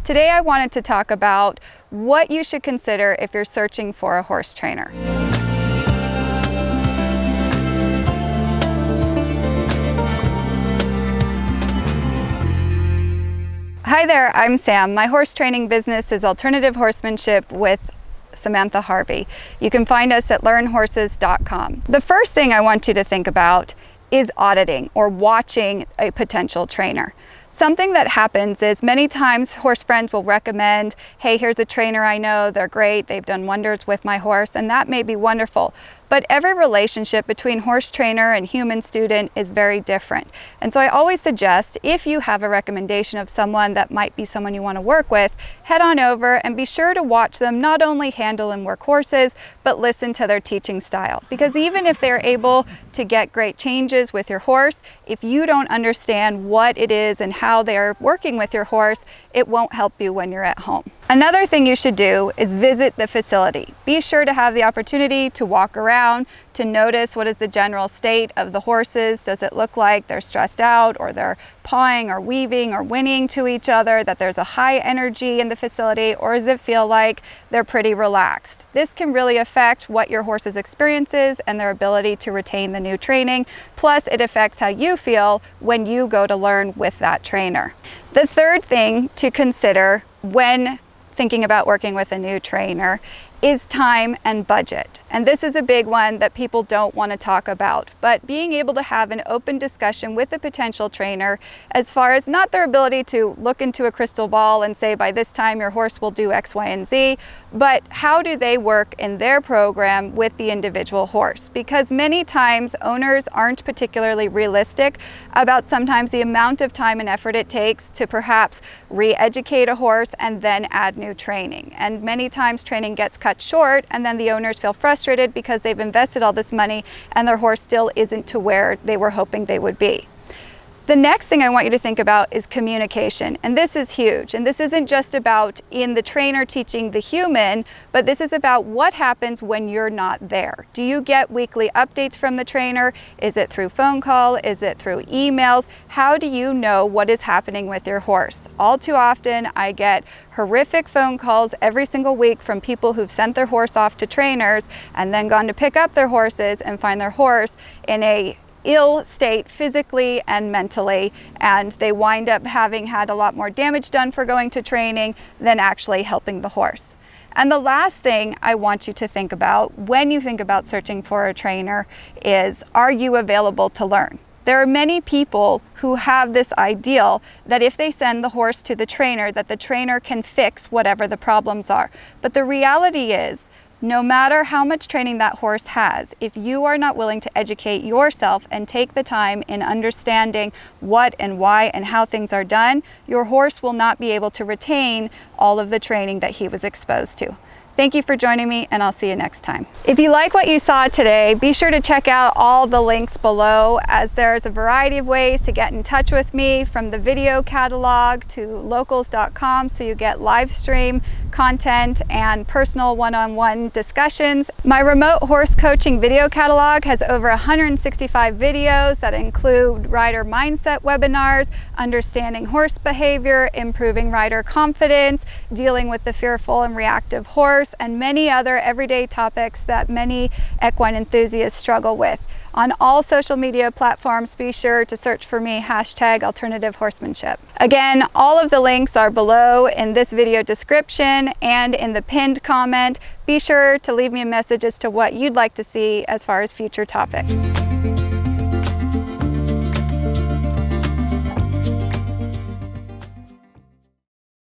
Today I wanted to talk about what you should consider if you're searching for a horse trainer. Hi there, I'm Sam. My horse training business is Alternative Horsemanship with Samantha Harvey. You can find us at learnhorses.com. The first thing I want you to think about is auditing or watching a potential trainer. Something that happens is many times horse friends will recommend, hey, here's a trainer I know, they're great, they've done wonders with my horse, and that may be wonderful. But every relationship between horse trainer and human student is very different. And so I always suggest, if you have a recommendation of someone that might be someone you want to work with, head on over and be sure to watch them not only handle and work horses, but listen to their teaching style. Because even if they're able to get great changes with your horse, if you don't understand what it is and how they're working with your horse, it won't help you when you're at home. Another thing you should do is visit the facility. Be sure to have the opportunity to walk around, to notice what is the general state of the horses. Does it look like they're stressed out, or they're pawing or weaving or whinnying to each other, that there's a high energy in the facility, or does it feel like they're pretty relaxed? This can really affect what your horse's experience is and their ability to retain the new training. Plus, it affects how you feel when you go to learn with that trainer. The third thing to consider when thinking about working with a new trainer is time and budget. And this is a big one that people don't want to talk about, but being able to have an open discussion with a potential trainer as far as not their ability to look into a crystal ball and say by this time your horse will do X, Y, and Z, but how do they work in their program with the individual horse? Because many times owners aren't particularly realistic about sometimes the amount of time and effort it takes to perhaps re-educate a horse and then add new training. And many times training gets cut short, and then the owners feel frustrated because they've invested all this money and their horse still isn't to where they were hoping they would be. The next thing I want you to think about is communication, and this is huge. And this isn't just about in the trainer teaching the human, but this is about what happens when you're not there. Do you get weekly updates from the trainer? Is it through phone call? Is it through emails? How do you know what is happening with your horse? All too often, I get horrific phone calls every single week from people who've sent their horse off to trainers and then gone to pick up their horses and find their horse in a ill state physically and mentally, and they wind up having had a lot more damage done for going to training than actually helping the horse. And the last thing I want you to think about when you think about searching for a trainer is, are you available to learn? There are many people who have this ideal that if they send the horse to the trainer, that the trainer can fix whatever the problems are. But the reality is, no matter how much training that horse has, if you are not willing to educate yourself and take the time in understanding what and why and how things are done, your horse will not be able to retain all of the training that he was exposed to. Thank you for joining me, and I'll see you next time. If you like what you saw today, be sure to check out all the links below, as there's a variety of ways to get in touch with me, from the video catalog to locals.com, so you get live stream content and personal one-on-one discussions. My remote horse coaching video catalog has over 165 videos that include rider mindset webinars, understanding horse behavior, improving rider confidence, dealing with the fearful and reactive horse, and many other everyday topics that many equine enthusiasts struggle with. On all social media platforms, be sure to search for me, #AlternativeHorsemanship. Again, all of the links are below in this video description and in the pinned comment. Be sure to leave me a message as to what you'd like to see as far as future topics.